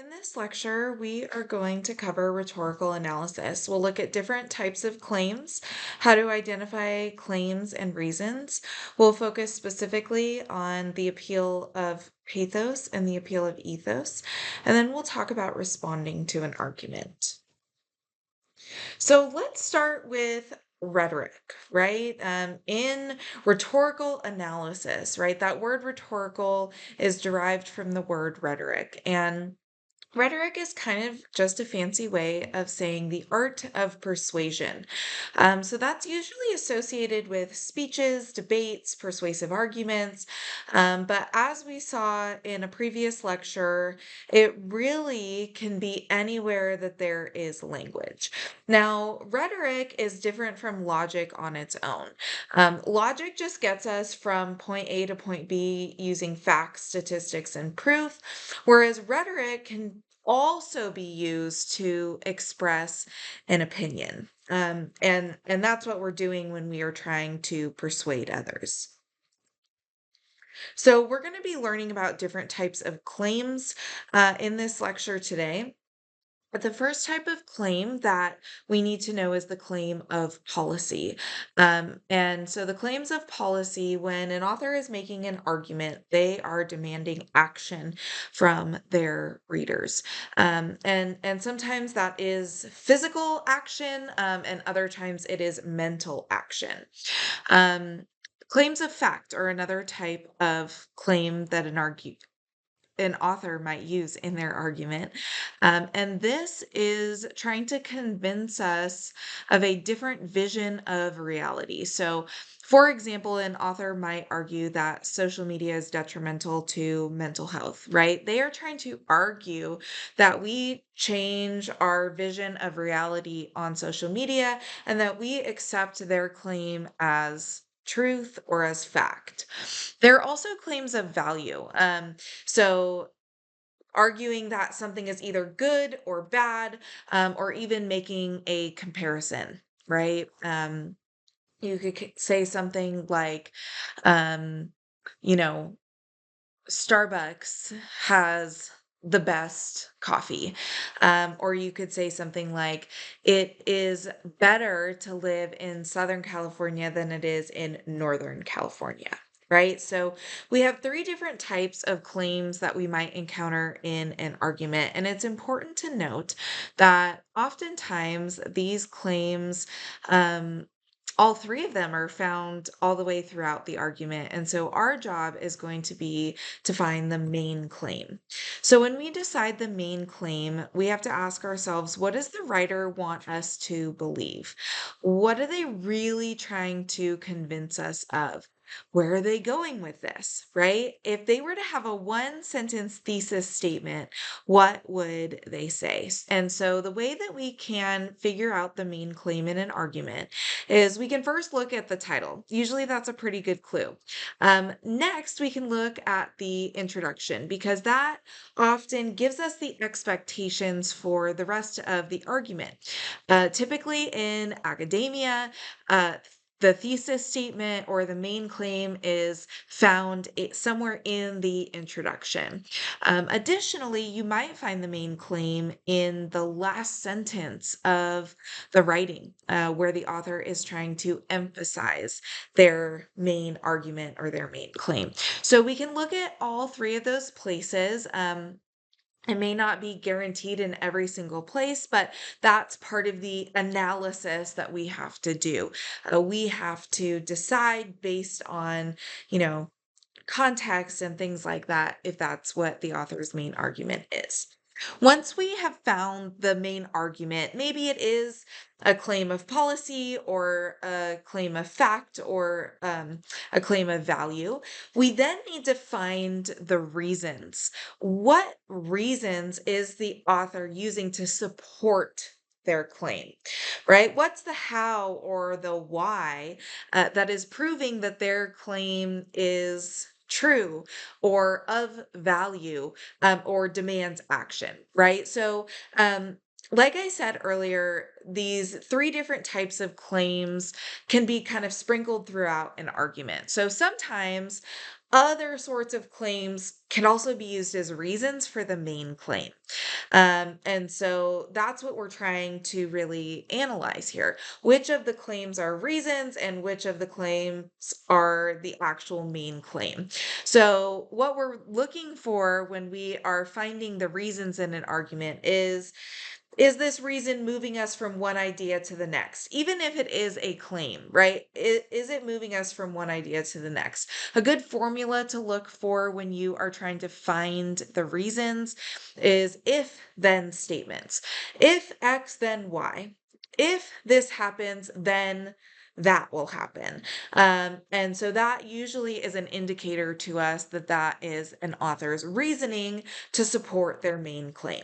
In this lecture, we are going to cover rhetorical analysis. We'll look at different types of claims, how to identify claims and reasons. We'll focus specifically on the appeal of pathos and the appeal of ethos, and then we'll talk about responding to an argument. So let's start with rhetoric, right? In rhetorical analysis, right? That word rhetorical is derived from the word rhetoric. And rhetoric is kind of just a fancy way of saying the art of persuasion. So that's usually associated with speeches, debates, persuasive arguments. But as we saw in a previous lecture, it really can be anywhere that there is language. Now, rhetoric is different from logic on its own. Logic just gets us from point A to point B using facts, statistics, and proof, whereas rhetoric can also be used to express an opinion. And that's what we're doing when we are trying to persuade others. So we're going to be learning about different types of claims in this lecture today. But the first type of claim that we need to know is the claim of policy. And so the claims of policy, when an author is making an argument, they are demanding action from their readers. And sometimes that is physical action, and other times it is mental action. Um, Claims of fact are another type of claim that an author might use in their argument. And this is trying to convince us of a different vision of reality. So, for example, an author might argue that social media is detrimental to mental health, right? They are trying to argue that we change our vision of reality on social media and that we accept their claim as truth or as fact. There are also claims of value. So arguing that something is either good or bad, or even making a comparison, right? You could say something like, um, you know, Starbucks has the best coffee. Or you could say something like, it is better to live in Southern California than it is in Northern California. Right. So we have three different types of claims that we might encounter in an argument. And it's important to note that oftentimes these claims, um, all three of them are found all the way throughout the argument. And so our job is going to be to find the main claim. So when we decide the main claim, we have to ask ourselves, what does the writer want us to believe? What are they really trying to convince us of? Where are they going with this, right? If they were to have a one sentence thesis statement, what would they say? And so the way that we can figure out the main claim in an argument is we can first look at the title. Usually that's a pretty good clue. Next, we can look at the introduction because that often gives us the expectations for the rest of the argument. Typically in academia, the thesis statement or the main claim is found somewhere in the introduction. Additionally, you might find the main claim in the last sentence of the writing, where the author is trying to emphasize their main argument or their main claim. So we can look at all three of those places. It may not be guaranteed in every single place, but that's part of the analysis that we have to do. We have to decide based on, you know, context and things like that, if that's what the author's main argument is. Once we have found the main argument, maybe it is a claim of policy or a claim of fact or a claim of value, we then need to find the reasons. What reasons is the author using to support their claim, right? What's the how or the why that is proving that their claim is true or of value, or demands action, right? So, like I said earlier, these three different types of claims can be kind of sprinkled throughout an argument. So sometimes other sorts of claims can also be used as reasons for the main claim. And so that's what we're trying to really analyze here. Which of the claims are reasons and which of the claims are the actual main claim? So, what we're looking for when we are finding the reasons in an argument is this reason moving us from one idea to the next? Even if it is a claim, right? Is it moving us from one idea to the next? A good formula to look for when you are trying to find the reasons is if then statements. If X, then Y. If this happens, then that will happen. And so that usually is an indicator to us that that is an author's reasoning to support their main claim.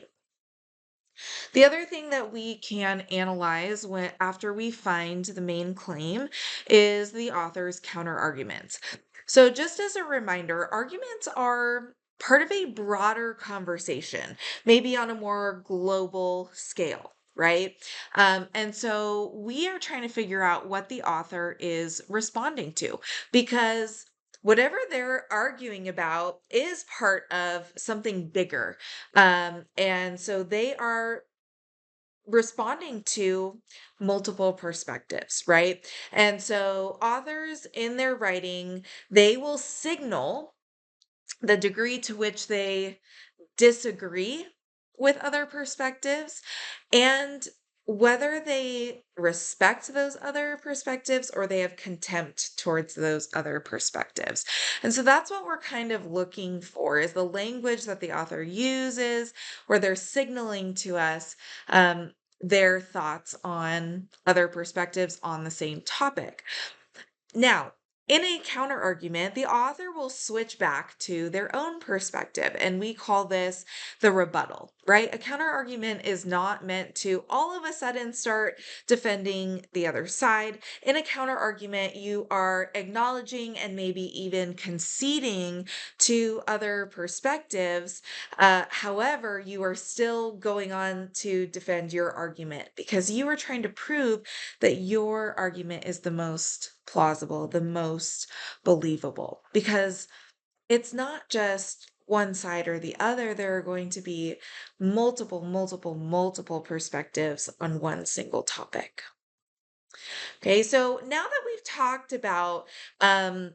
The other thing that we can analyze when after we find the main claim is the author's counter arguments. So just as a reminder, arguments are part of a broader conversation, maybe on a more global scale. Right. And so we are trying to figure out what the author is responding to because whatever they're arguing about is part of something bigger. And so they are responding to multiple perspectives, right? And so authors in their writing, they will signal the degree to which they disagree with other perspectives and whether they respect those other perspectives or they have contempt towards those other perspectives. And so that's what we're kind of looking for is the language that the author uses where they're signaling to us their thoughts on other perspectives on the same topic. Now, in a counter argument, the author will switch back to their own perspective, and we call this the rebuttal, right? A counter argument is not meant to all of a sudden start defending the other side. In a counter argument, you are acknowledging and maybe even conceding to other perspectives. However, you are still going on to defend your argument because you are trying to prove that your argument is the most plausible, the most believable, because it's not just one side or the other. There are going to be multiple perspectives on one single topic. Okay, so now that we've talked about um,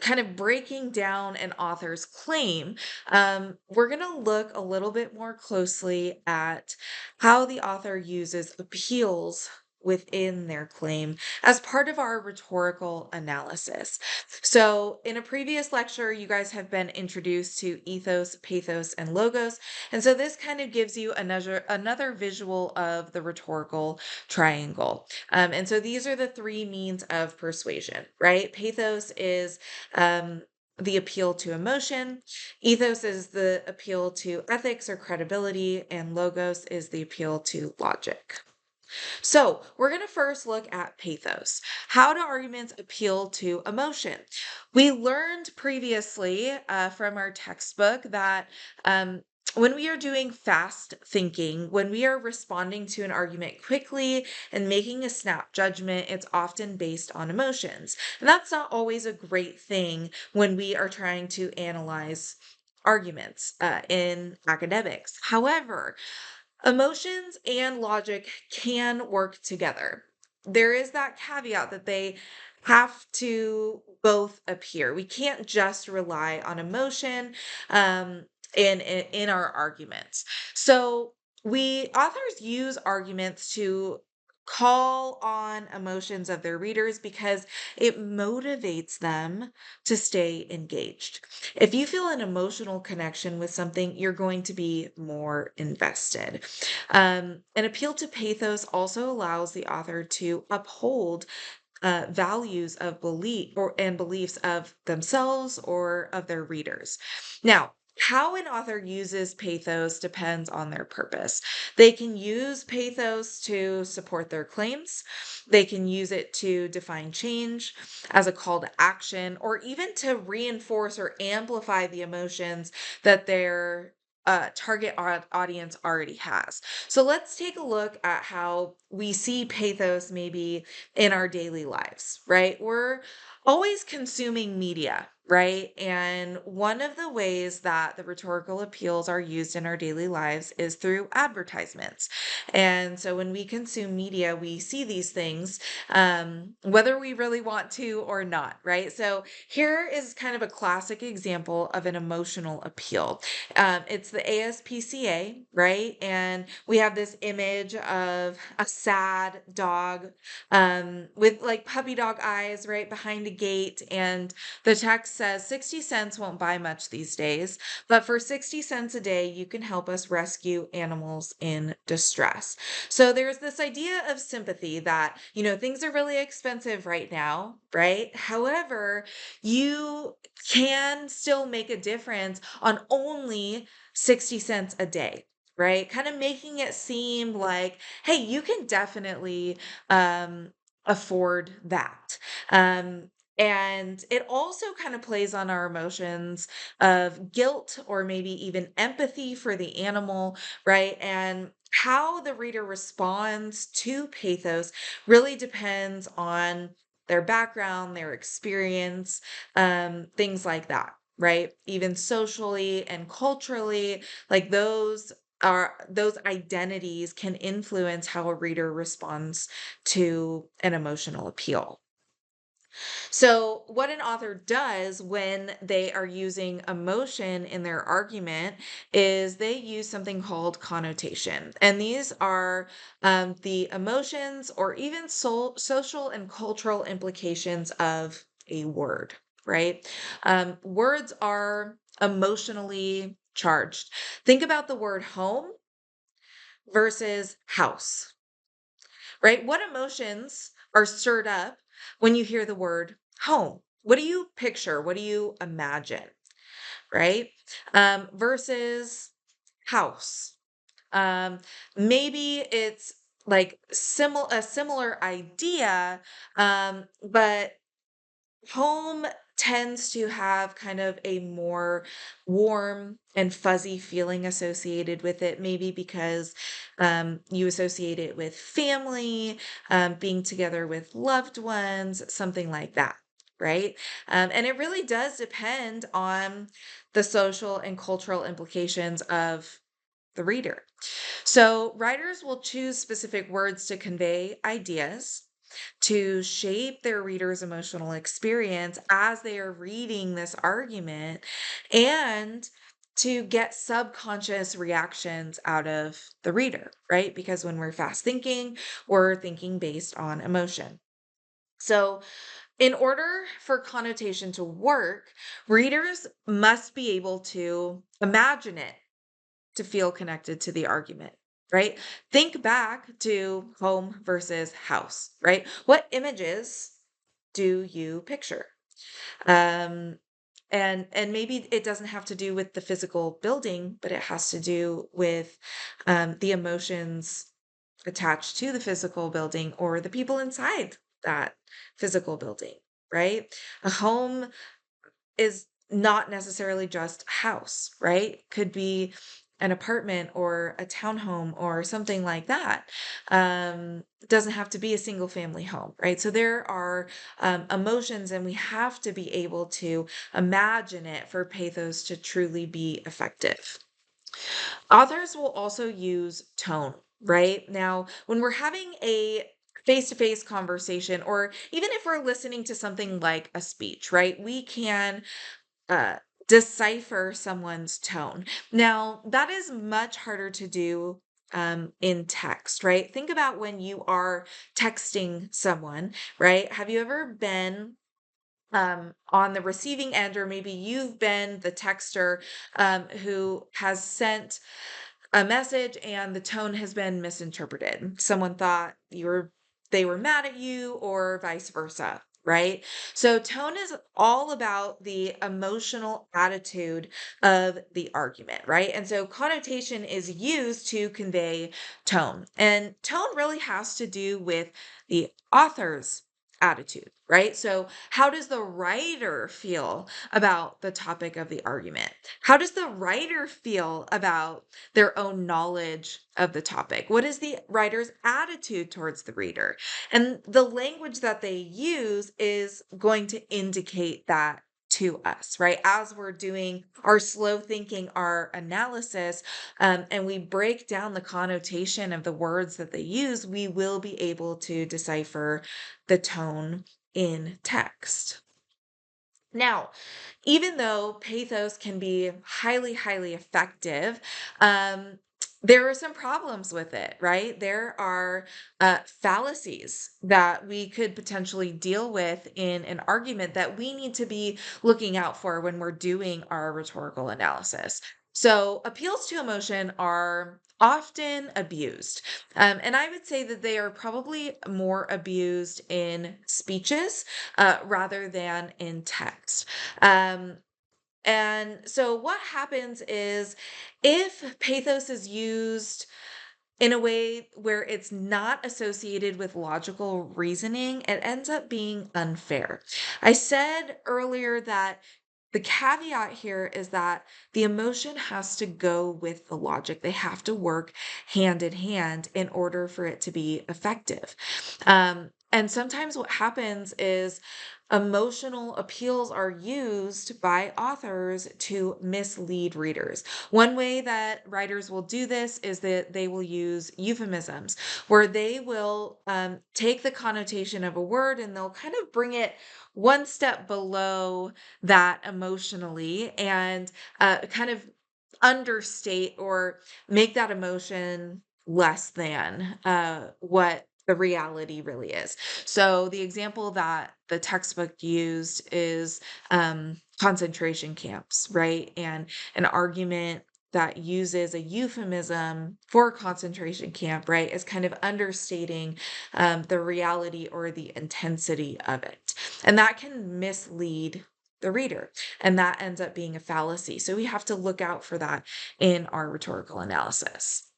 kind of breaking down an author's claim, we're going to look a little bit more closely at how the author uses appeals within their claim as part of our rhetorical analysis. So, in a previous lecture, you guys have been introduced to ethos, pathos, and logos. And so, this kind of gives you another visual of the rhetorical triangle. And so, these are the three means of persuasion, right? Pathos is the appeal to emotion. Ethos is the appeal to ethics or credibility, and logos is the appeal to logic. So, we're going to first look at pathos. How do arguments appeal to emotion? We learned previously from our textbook that when we are doing fast thinking, when we are responding to an argument quickly and making a snap judgment, it's often based on emotions. And that's not always a great thing when we are trying to analyze arguments in academics. However, emotions and logic can work together. There is that caveat that they have to both appear. We can't just rely on emotion in our arguments. So we authors use arguments to call on emotions of their readers because it motivates them to stay engaged. If you feel an emotional connection with something, you're going to be more invested. An appeal to pathos also allows the author to uphold values of belief and beliefs of themselves or of their readers. Now, how an author uses pathos depends on their purpose. They can use pathos to support their claims. They can use it to define change as a call to action, or even to reinforce or amplify the emotions that their target audience already has. So let's take a look at how we see pathos maybe in our daily lives, right? We're always consuming media. right? And one of the ways that the rhetorical appeals are used in our daily lives is through advertisements. And so when we consume media, we see these things, whether we really want to or not, right? So here is kind of a classic example of an emotional appeal. It's the ASPCA, right? And we have this image of a sad dog with like puppy dog eyes right behind a gate. And the text says 60 cents won't buy much these days, but for 60 cents a day, you can help us rescue animals in distress. So there's this idea of sympathy that, things are really expensive right now, right? However, you can still make a difference on only 60 cents a day. Right? Kind of making it seem like, hey, you can definitely um, afford that. Um, and it also kind of plays on our emotions of guilt or maybe even empathy for the animal, right? And how the reader responds to pathos really depends on their background, their experience, things like that, right? Even socially and culturally, like those identities can influence how a reader responds to an emotional appeal. So, what an author does when they are using emotion in their argument is they use something called connotation. And these are the emotions or even social and cultural implications of a word, right? Words are emotionally charged. Think about the word home versus house, right? What emotions are stirred up when you hear the word home? What do you picture? What do you imagine, right? Versus house. Um, Maybe it's like a similar idea, but home tends to have kind of a more warm and fuzzy feeling associated with it, maybe because you associate it with family, being together with loved ones, something like that, right? And it really does depend on the social and cultural implications of the reader. So, writers will choose specific words to convey ideas, to shape their reader's emotional experience as they are reading this argument, and to get subconscious reactions out of the reader, right? Because when we're fast thinking, we're thinking based on emotion. So, in order for connotation to work, readers must be able to imagine it to feel connected to the argument, right? Think back to home versus house, right? What images do you picture? Um, and maybe it doesn't have to do with the physical building, but it has to do with the emotions attached to the physical building or the people inside that physical building, right? A home is not necessarily just a house, right? Could be an apartment or a townhome or something like that. It doesn't have to be a single family home, right? So there are emotions, and we have to be able to imagine it for pathos to truly be effective. Authors will also use tone, right? Now, when we're having a face to face conversation, or even if we're listening to something like a speech, right, we can uh, decipher someone's tone. Now, that is much harder to do in text, right? Think about when you are texting someone, right? Have you ever been on the receiving end, or maybe you've been the texter who has sent a message and the tone has been misinterpreted? Someone thought they were mad at you, or vice versa, right? So tone is all about the emotional attitude of the argument, right? And so connotation is used to convey tone. And tone really has to do with the author's attitude, right? So how does the writer feel about the topic of the argument? How does the writer feel about their own knowledge of the topic? What is the writer's attitude towards the reader? And the language that they use is going to indicate that to us, right? As we're doing our slow thinking, our analysis, and we break down the connotation of the words that they use, we will be able to decipher the tone in text. Now, even though pathos can be highly, highly effective, um, there are some problems with it, right? There are fallacies that we could potentially deal with in an argument that we need to be looking out for when we're doing our rhetorical analysis. So, appeals to emotion are often abused. And I would say that they are probably more abused in speeches rather than in text. Um, and so what happens is if pathos is used in a way where it's not associated with logical reasoning, it ends up being unfair. I said earlier that the caveat here is that the emotion has to go with the logic. They have to work hand in hand in order for it to be effective. And sometimes what happens is emotional appeals are used by authors to mislead readers. One way that writers will do this is that they will use euphemisms, where they will take the connotation of a word and they'll kind of bring it one step below that emotionally and kind of understate or make that emotion less than what the reality really is. So the example that the textbook used is concentration camps, right? And an argument that uses a euphemism for concentration camp, right, is kind of understating the reality or the intensity of it. And that can mislead the reader, and that ends up being a fallacy. So we have to look out for that in our rhetorical analysis.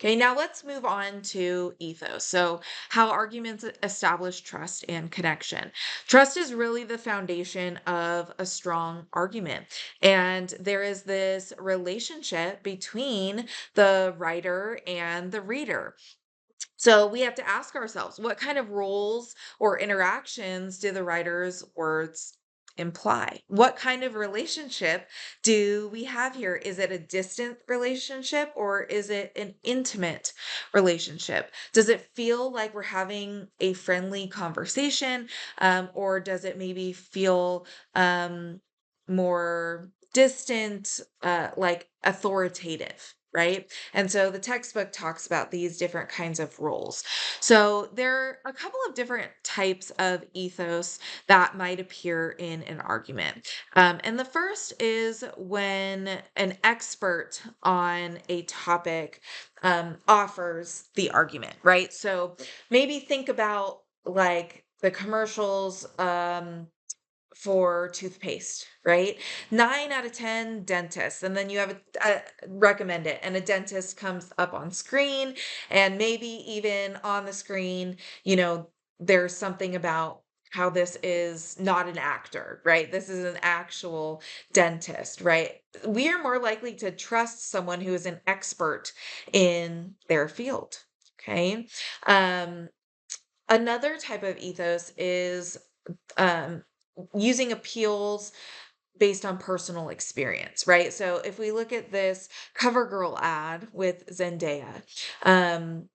Okay, now let's move on to ethos. So, how arguments establish trust and connection. Trust is really the foundation of a strong argument. And there is this relationship between the writer and the reader. So we have to ask ourselves, what kind of roles or interactions do the writer's words imply? What kind of relationship do we have here? Is it a distant relationship or is it an intimate relationship? Does it feel like we're having a friendly conversation, or does it maybe feel more distant, like authoritative? Right. And so the textbook talks about these different kinds of roles. So there are a couple of different types of ethos that might appear in an argument. And the first is when an expert on a topic offers the argument, right? So maybe think about like the commercials. For toothpaste, right? 9 out of 10 dentists, and then you have recommend it, and a dentist comes up on screen, and maybe even on the screen, there's something about how this is not an actor, right? This is an actual dentist, right? We are more likely to trust someone who is an expert in their field. Okay. Um, Another type of ethos is um, using appeals based on personal experience, right? So if we look at this CoverGirl ad with Zendaya, um,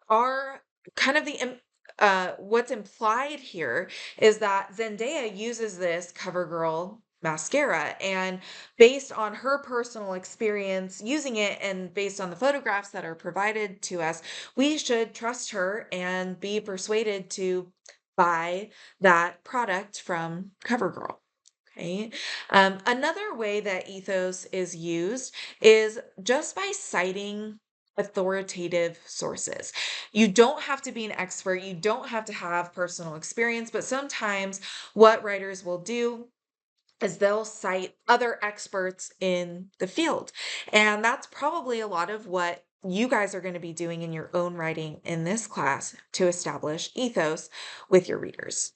our kind of what's implied here is that Zendaya uses this CoverGirl mascara, and based on her personal experience using it and based on the photographs that are provided to us, we should trust her and be persuaded to buy that product from CoverGirl. Okay. Another way that ethos is used is just by citing authoritative sources. You don't have to be an expert, you don't have to have personal experience, but sometimes what writers will do is they'll cite other experts in the field. And that's probably a lot of what you guys are going to be doing in your own writing in this class to establish ethos with your readers.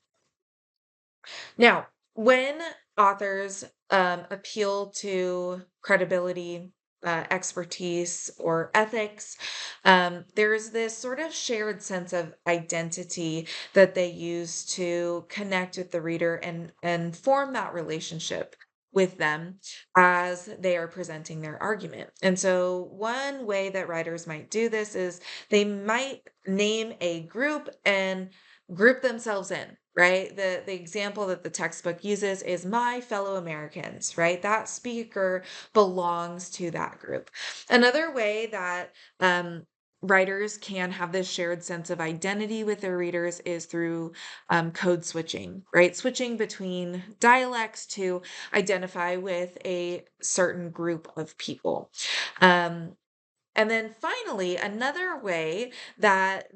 Now, when authors appeal to credibility expertise or ethics. There's this sort of shared sense of identity that they use to connect with the reader and form that relationship with them as they are presenting their argument. And so one way that writers might do this is they might name a group and group themselves in, right? The example that the textbook uses is my fellow Americans, right? That speaker belongs to that group. Another way that writers can have this shared sense of identity with their readers is through code switching, right? Switching between dialects to identify with a certain group of people. Um, and then finally, another way that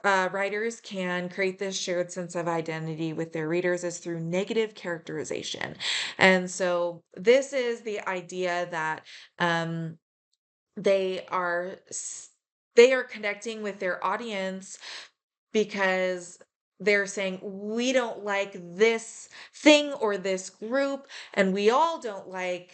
writers can create this shared sense of identity with their readers is through negative characterization. And so this is the idea that um, they are they are connecting with their audience because they're saying, we don't like this thing or this group, and we all don't like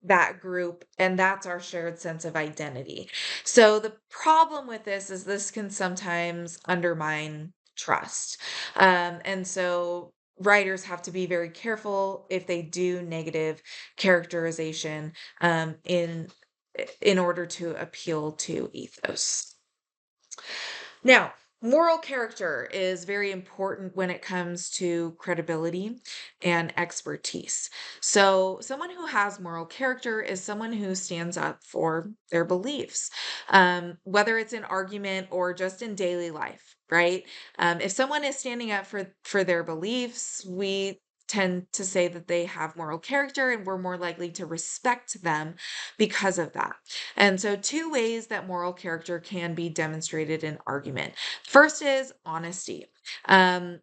that group, and that's our shared sense of identity. So the problem with this can sometimes undermine trust. And so writers have to be very careful if they do negative characterization in order to appeal to ethos. Now, moral character is very important when it comes to credibility and expertise. So, someone who has moral character is someone who stands up for their beliefs, whether it's in argument or just in daily life, right? If someone is standing up for their beliefs, we tend to say that they have moral character and we're more likely to respect them because of that. And so, two ways that moral character can be demonstrated in argument. First is honesty. Um,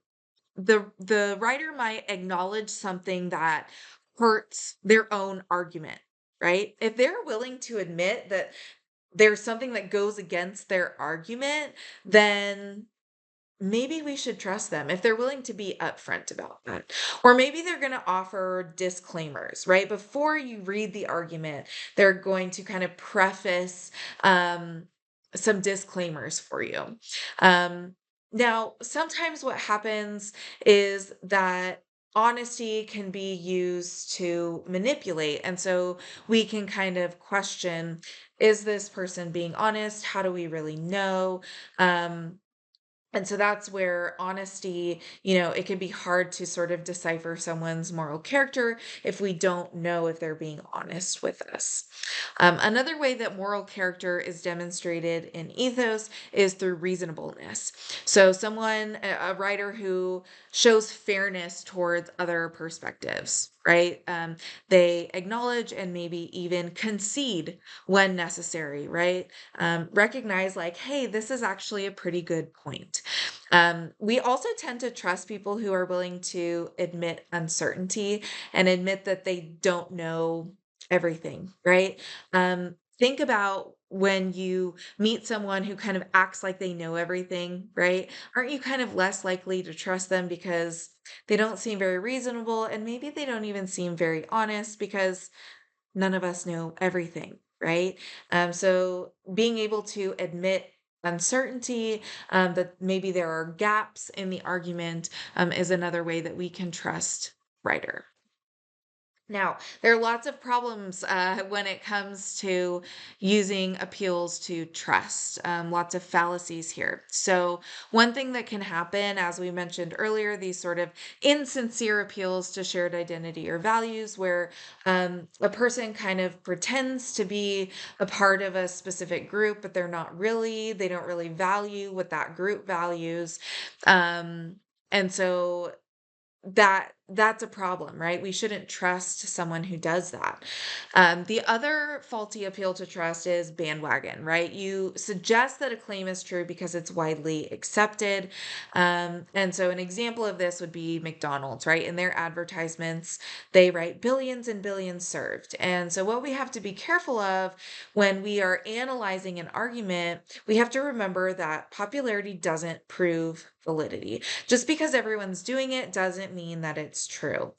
the writer might acknowledge something that hurts their own argument, right? If they're willing to admit that there's something that goes against their argument, then maybe we should trust them if they're willing to be upfront about that. Or maybe they're going to offer disclaimers, right? Before you read the argument, they're going to kind of preface um, some disclaimers for you. Um, Now, sometimes what happens is that honesty can be used to manipulate. And so we can kind of question, is this person being honest? How do we really know? Um, and so that's where honesty, it can be hard to sort of decipher someone's moral character if we don't know if they're being honest with us. Another way that moral character is demonstrated in ethos is through reasonableness. So, a writer who shows fairness towards other perspectives, right? They acknowledge and maybe even concede when necessary, right? Recognize, like, hey, this is actually a pretty good point. We also tend to trust people who are willing to admit uncertainty and admit that they don't know everything, right? Think about when you meet someone who kind of acts like they know everything, right? Aren't you kind of less likely to trust them because they don't seem very reasonable and maybe they don't even seem very honest because none of us know everything, right? So being able to admit uncertainty, that maybe there are gaps in the argument, is another way that we can trust writer. Now, there are lots of problems when it comes to using appeals to trust, lots of fallacies here. So, one thing that can happen, as we mentioned earlier, these sort of insincere appeals to shared identity or values, where a person kind of pretends to be a part of a specific group, but they're not really, they don't really value what that group values. Um, and so, that's a problem, right? We shouldn't trust someone who does that. The other faulty appeal to trust is bandwagon, right? You suggest that a claim is true because it's widely accepted. And so an example of this would be McDonald's, right? In their advertisements, they write billions and billions served. And so what we have to be careful of when we are analyzing an argument, we have to remember that popularity doesn't prove validity. Just because everyone's doing it doesn't mean that it's true.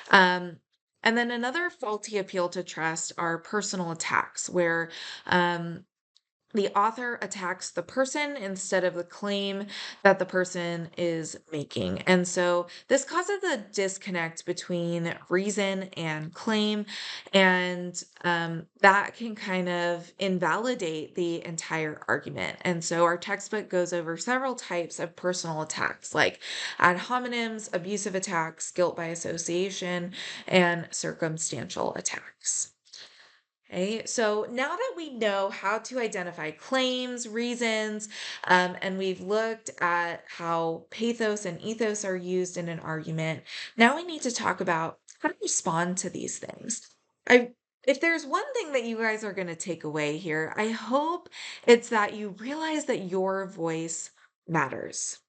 Um, And then another faulty appeal to trust are personal attacks, where um, the author attacks the person instead of the claim that the person is making. And so this causes a disconnect between reason and claim, and that can kind of invalidate the entire argument. And so our textbook goes over several types of personal attacks, like ad hominems, abusive attacks, guilt by association, and circumstantial attacks. Okay, so now that we know how to identify claims, reasons, and we've looked at how pathos and ethos are used in an argument, now we need to talk about how to respond to these things. I, if there's one thing that you guys are going to take away here, I hope it's that you realize that your voice matters.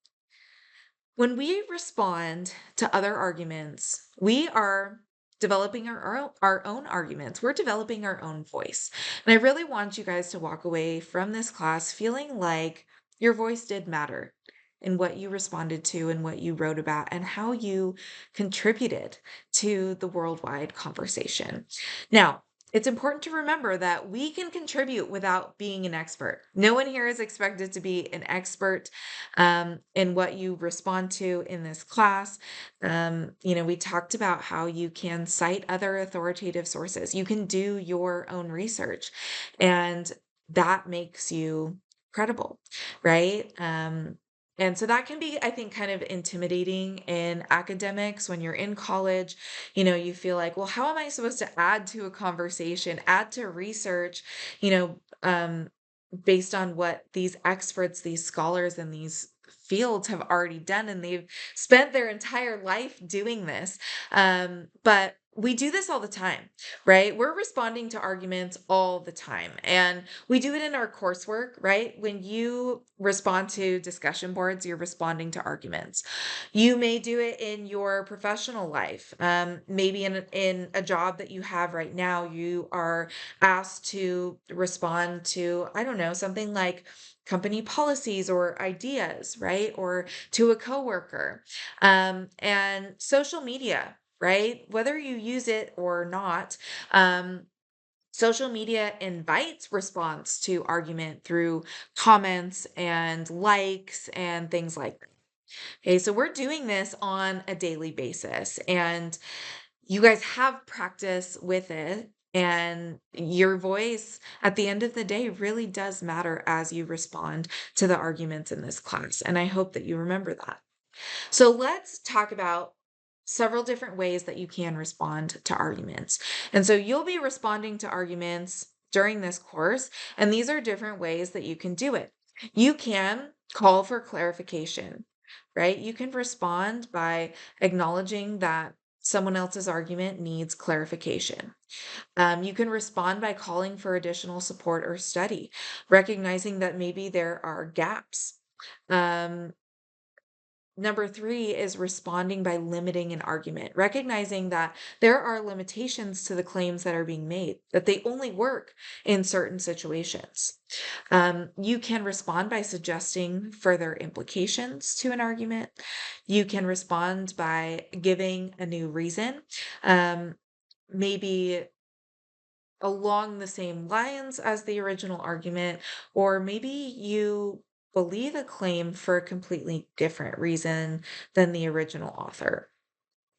When we respond to other arguments, we are developing our own arguments. We're developing our own voice. And I really want you guys to walk away from this class feeling like your voice did matter in what you responded to and what you wrote about and how you contributed to the worldwide conversation. Now, it's important to remember that we can contribute without being an expert. No one here is expected to be an expert in what you respond to in this class. We talked about how you can cite other authoritative sources. You can do your own research, and that makes you credible, right? And so that can be, I think, kind of intimidating in academics when you're in college. You feel like, well, how am I supposed to add to a conversation, add to research, you know, um, based on what these experts, these scholars in these fields have already done, and they've spent their entire life doing this. But we do this all the time, right? We're responding to arguments all the time, and we do it in our coursework, right? When you respond to discussion boards, you're responding to arguments. You may do it in your professional life. Maybe in a job that you have right now, you are asked to respond to, I don't know, something like company policies or ideas, right? Or to a coworker. And social media, right? Whether you use it or not, social media invites response to argument through comments and likes and things like that. Okay, so we're doing this on a daily basis, and you guys have practice with it. And your voice at the end of the day really does matter as you respond to the arguments in this class. And I hope that you remember that. So let's talk about several different ways that you can respond to arguments. And so you'll be responding to arguments during this course, and these are different ways that you can do it. You can call for clarification, right? You can respond by acknowledging that someone else's argument needs clarification. You can respond by calling for additional support or study, recognizing that maybe there are gaps. Um, Number three is responding by limiting an argument, recognizing that there are limitations to the claims that are being made, that they only work in certain situations. You can respond by suggesting further implications to an argument. You can respond by giving a new reason. Maybe along the same lines as the original argument, or maybe you believe a claim for a completely different reason than the original author.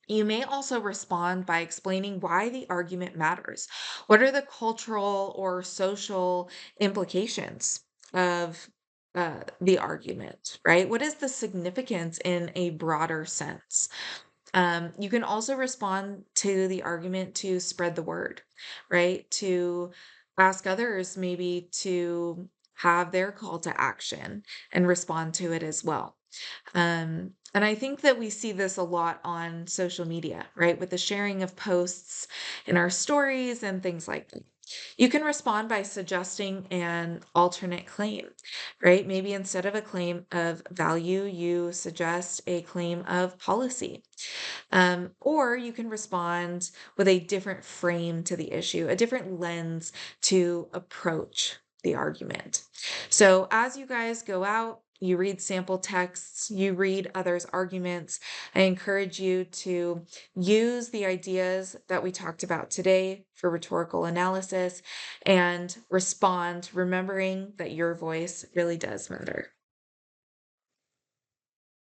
You may also respond by explaining why the argument matters. What are the cultural or social implications of the argument, right? What is the significance in a broader sense? You can also respond to the argument to spread the word, right? To ask others maybe to have their call to action and respond to it as well. And I think that we see this a lot on social media, right? With the sharing of posts in our stories and things like that. You can respond by suggesting an alternate claim, right? Maybe instead of a claim of value, you suggest a claim of policy. Or you can respond with a different frame to the issue, a different lens to approach the argument. So as you guys go out you read sample texts, you read others' arguments. I encourage you to use the ideas that we talked about today for rhetorical analysis and respond, remembering that your voice really does matter.